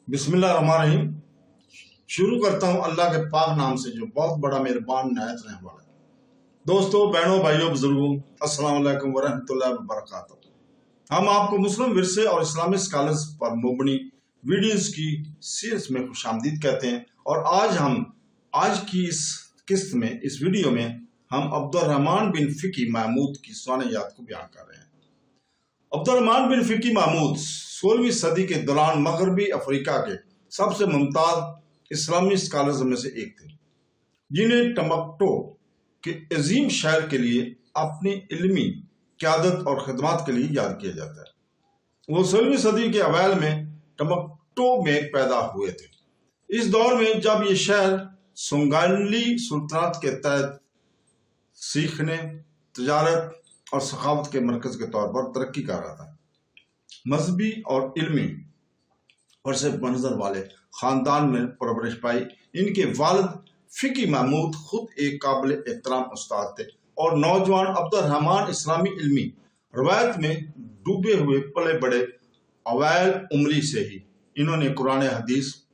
बिस्मिल्लाहिर्रहमानिर्रहीम। शुरू करता हूँ अल्लाह के पाक नाम से जो बहुत बड़ा मेहरबान निहायत रहने वाला है। दोस्तों, बहनों, भाइयों, बुजुर्गों, अस्सलाम वालेकुम वरहमतुल्लाहि वबरकातुहू। हम आपको मुस्लिम विरसे और इस्लामी स्कॉलर्स पर मबनी वीडियोस की सीरीज में खुशामदीद कहते हैं। और आज की इस किस्त में, इस वीडियो में हम अब्दुर्रहमान बिन फ़िकी महमूद की स्वानियात को बयान कर रहे हैं। अब्दुर्रहमान बिन फ़िकी महमूद 16वीं सदी के दौरान मगरबी अफ्रीका के सबसे मुमताज इस्लामी स्कॉलर्स में से एक थे, जिन्हें टम्बक्टू के अजीम शहर के लिए अपनी इल्मी क़यादत और खिदमत के लिए याद किया जाता है। वो 16वीं सदी के अवैल में टम्बक्टू में पैदा हुए थे। इस दौर में जब ये शहर सोंगाली सुल्तानत के तहत सीखने, तजारत और सखावत के मरकज के तौर पर तरक्की कर रहा था। मजहबी और इल्मी वर्से मंजर वाले खानदान में परवरिश पाई। इनके वालिद फ़िकी महमूद खुद एक काबिल एहतराम उस्ताद थे और नौजवान अब्दुर्रहमान इस्लामी इल्मी रवायत में डूबे हुए पले बड़े। अवैल उम्री से ही इन्होंने कुरान हदीस,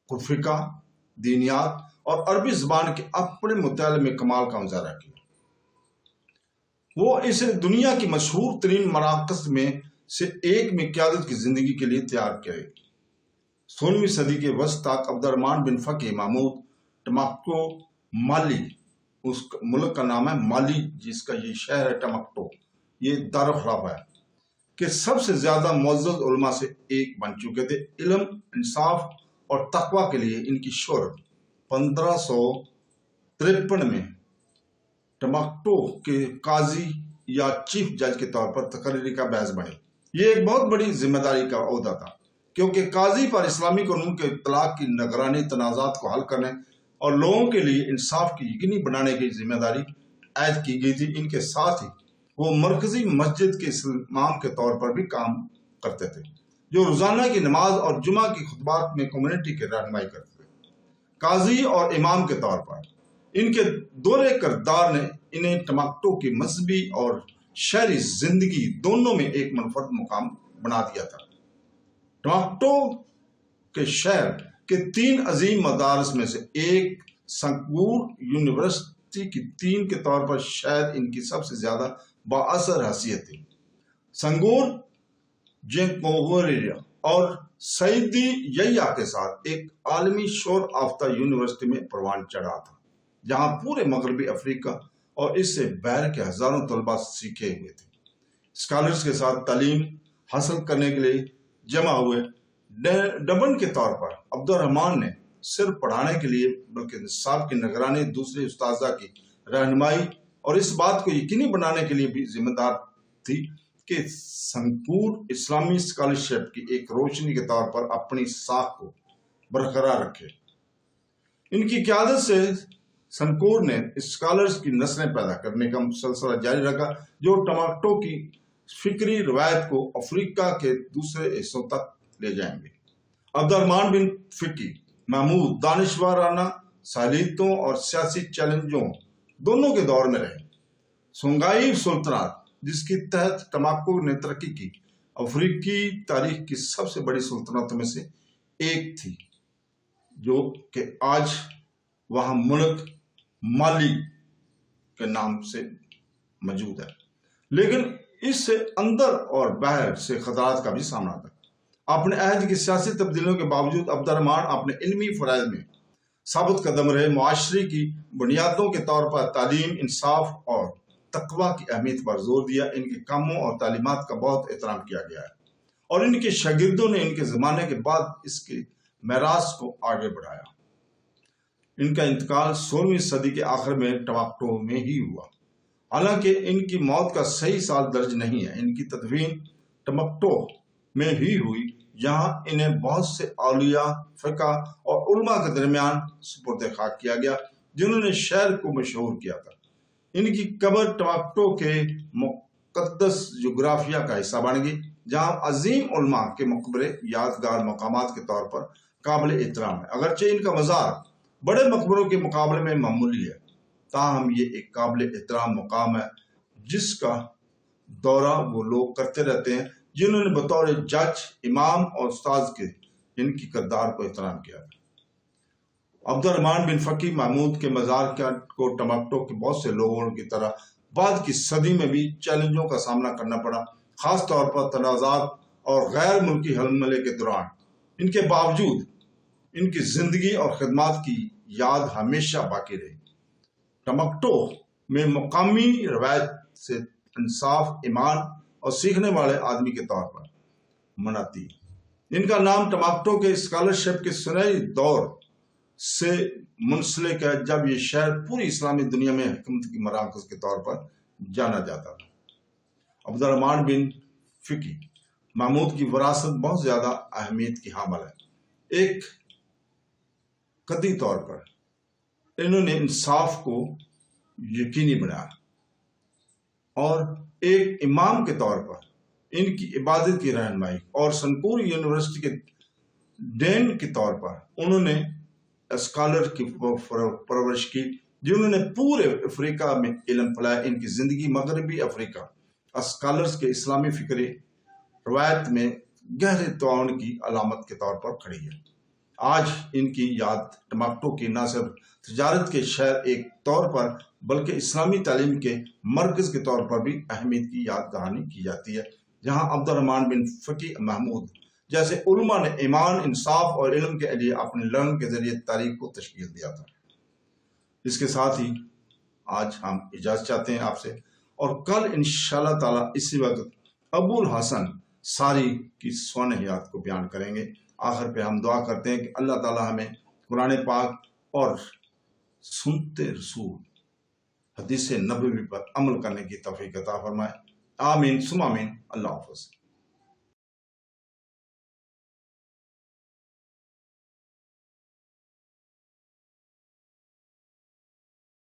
फ़िक़्ह, दीनियात और अरबी ज़बान के अपने मुताले में कमाल का मुजाहरा किया। वो इसे दुनिया की मशहूर तरीन मराकज़ में से एक में क़यादत की ज़िंदगी के लिए तैयार किया। 16वीं सदी के वस्त तक अब्दुर्रहमान बिन फ़िकी महमूद टम्बक्टू माली, उस मुल्क का नाम है माली, जिसका ये शहर है टम्बक्टू, ये दारुल है, कि सबसे ज़्यादा मुअज़्ज़ज़ उलमा से एक बन चुके थे। इल्म, इंसाफ और तक़वा के लिए इनकी शोहरत 1553 में टम्बक्टू के काजी या चीफ जज के तौर पर तकरीरी का बायस बने। ये एक बहुत बड़ी जिम्मेदारी का ओहदा था, क्योंकि काजी पर इस्लामी कानून के इत्तलाक़ की निगरानी, तनाज़ात को हल करने और लोगों के लिए इंसाफ की यकीनी बनाने की जिम्मेदारी आयद की गई थी। इनके साथ ही वो मरकजी मस्जिद के इमाम के तौर पर भी काम करते थे, जो रोज़ाना की नमाज और जुमा की खुतबात में कम्युनिटी की रहनुमाई करते थे। काजी और इमाम के तौर पर इनके दौरे किरदार ने इन्हें टम्बक्टू की मजहबी और शहरी जिंदगी दोनों में एक मुनफरद मुकाम बना दिया था। टम्बक्टू के शहर के 3 अजीम मदारस में से एक संगूर यूनिवर्सिटी की 3 के तौर पर शायद इनकी सबसे ज्यादा बाअसर हैसियत थी। संगूर जेंकोगोरिया और सईदी यैया के साथ एक आलमी शोर आफ्ता यूनिवर्सिटी में परवान चढ़ा था, जहां पूरे मगरबी अफ्रीका और इससे बाहर के हजारों तलबा सीखे हुए थे। स्कॉलर्स के साथ तालीम हासिल करने के लिए जमा हुए डबन के तौर पर अब्दुर्रहमान ने सिर्फ पढ़ाने के लिए बल्कि निसाब की निगरानी, दूसरे उस्ताज़ा की रहनुमाई और इस बात को यकीनी बनाने के लिए भी जिम्मेदार थी कि संगूर इस्लामी स्कॉलरशिप की एक रोशनी के तौर पर अपनी साख को बरकरार रखे। इनकी क़यादत से संगूर ने स्कॉलर्स की नस्लें पैदा करने का सिलसिला जारी रखा, जो टम्बक्टू की फिक्री रवायत को अफ्रीका के दूसरे हिस्सों तक ले जाएंगे। अब्दुर्रहमान बिन फ़िकी महमूद दानिशवराना सलाहियतों और सियासी चैलेंजों दोनों के दौर में रहे। सोंगाई सुल्तानत, जिसके तहत टम्बक्टू ने तरक्की की, अफ्रीकी तारीख की सबसे बड़ी सुल्तानतों में से एक थी, जो कि आज वहाँ मुल्क माली के नाम से मौजूद है। लेकिन इससे अंदर और बाहर से खतरात का भी सामना था। अपने अहद की सियासी तब्दीलियों के बावजूद अब्दुर्रहमान अपने इल्मी फ़राइज़ में साबित कदम रहे। मुआशरे की बुनियादों के तौर पर तालीम, इंसाफ और तक़वा की अहमियत पर जोर दिया। इनके कामों और तालीमात का बहुत एहतराम किया गया है और इनके शागिर्दों ने इनके ज़माने के बाद इसके मेरास को आगे बढ़ाया। इनका इंतकाल 16वीं सदी के आखिर में टम्बक्टू में ही हुआ। हालांकि इनकी मौत का सही साल दर्ज नहीं है। इनकी तदफीन टम्बक्टू में ही हुई, जहां इन्हें बहुत से औलिया, फ़िक़्ह और उलमा के दरमियान सुपुर्द खाक किया गया, जिन्होंने शहर को मशहूर किया था। इनकी कब्र टम्बक्टू के मुक़द्दस जोग्राफिया का हिस्सा बन गई, जहां अजीम उलमा के मकबरे यादगार मकामात के तौर पर काबिल एहतराम है। अगरचे इनका मज़ार बड़े मकबरों के मुकाबले में मामूली है, ताहम ये एक काबिल एहतराम मकाम है, जिसका दौरा वो लोग करते रहते हैं जिन्होंने बतौर जज, इमाम और उस्ताद के ان کی کردار کو احترام کیا تھا۔ عبد الرحمن بن فقی محمود کے مزار کو ٹمکٹو کے بہت سے لوگوں کی طرح بعد کی صدی میں بھی چیلنجوں کا سامنا کرنا پڑا، خاص طور پر تنازعات اور غیر ملکی حملے کے دوران۔ ان کے باوجود ان کی زندگی اور خدمات کی یاد ہمیشہ باقی رہی۔ ٹمکٹو میں مقامی روایت سے انصاف، ایمان اور سیکھنے والے آدمی کے طور پر مناتی ہے۔ ان کا نام ٹمکٹو کے اسکالرشپ کے سنہری دور سے منسلک ہے، جب یہ شہر پوری اسلامی دنیا میں حکمت کی مراکز کے طور پر جانا جاتا تھا۔ عبد الرحمن بن فقی محمود کی وراثت بہت زیادہ اہمیت کی حامل ہے۔ ایک قطعی طور پر انہوں نے انصاف کو یقینی بنایا، اور ایک امام کے طور پر ان کی عبادت کی رہنمائی، اور سنپور یونیورسٹی کے ڈین کے طور پر انہوں نے اسکالر کی پرورش کی، جنہوں نے پورے افریقہ میں علم پھیلایا۔ ان کی زندگی مغربی افریقہ اسکالرز کے اسلامی فکری روایت میں گہرے تعاون کی علامت کے طور پر کھڑی ہے۔ آج ان کی یاد ٹمکٹو کی نہ صرف تجارت کے شہر ایک طور پر بلکہ اسلامی تعلیم کے مرکز کے طور پر بھی اہمیت کی یاد دہانی کی جاتی ہے، جہاں عبد الرحمن بن فقی محمود جیسے علماء نے ایمان، انصاف اور علم کے لیے اپنے لڑن کے ذریعے تاریخ کو تشکیل دیا تھا۔ اس کے ساتھ ہی آج ہم اجازت چاہتے ہیں آپ سے، اور کل انشاءاللہ تعالی اسی وقت ابو الحسن ساری کی سوانح حیات کو بیان کریں گے۔ آخر پہ ہم دعا کرتے ہیں کہ اللہ تعالی ہمیں قرآن پاک اور سنتے رسول حدیث نبوی پر عمل کرنے کی توفیق عطا فرمائے۔ آمین ثم آمین۔ اللہ حافظ۔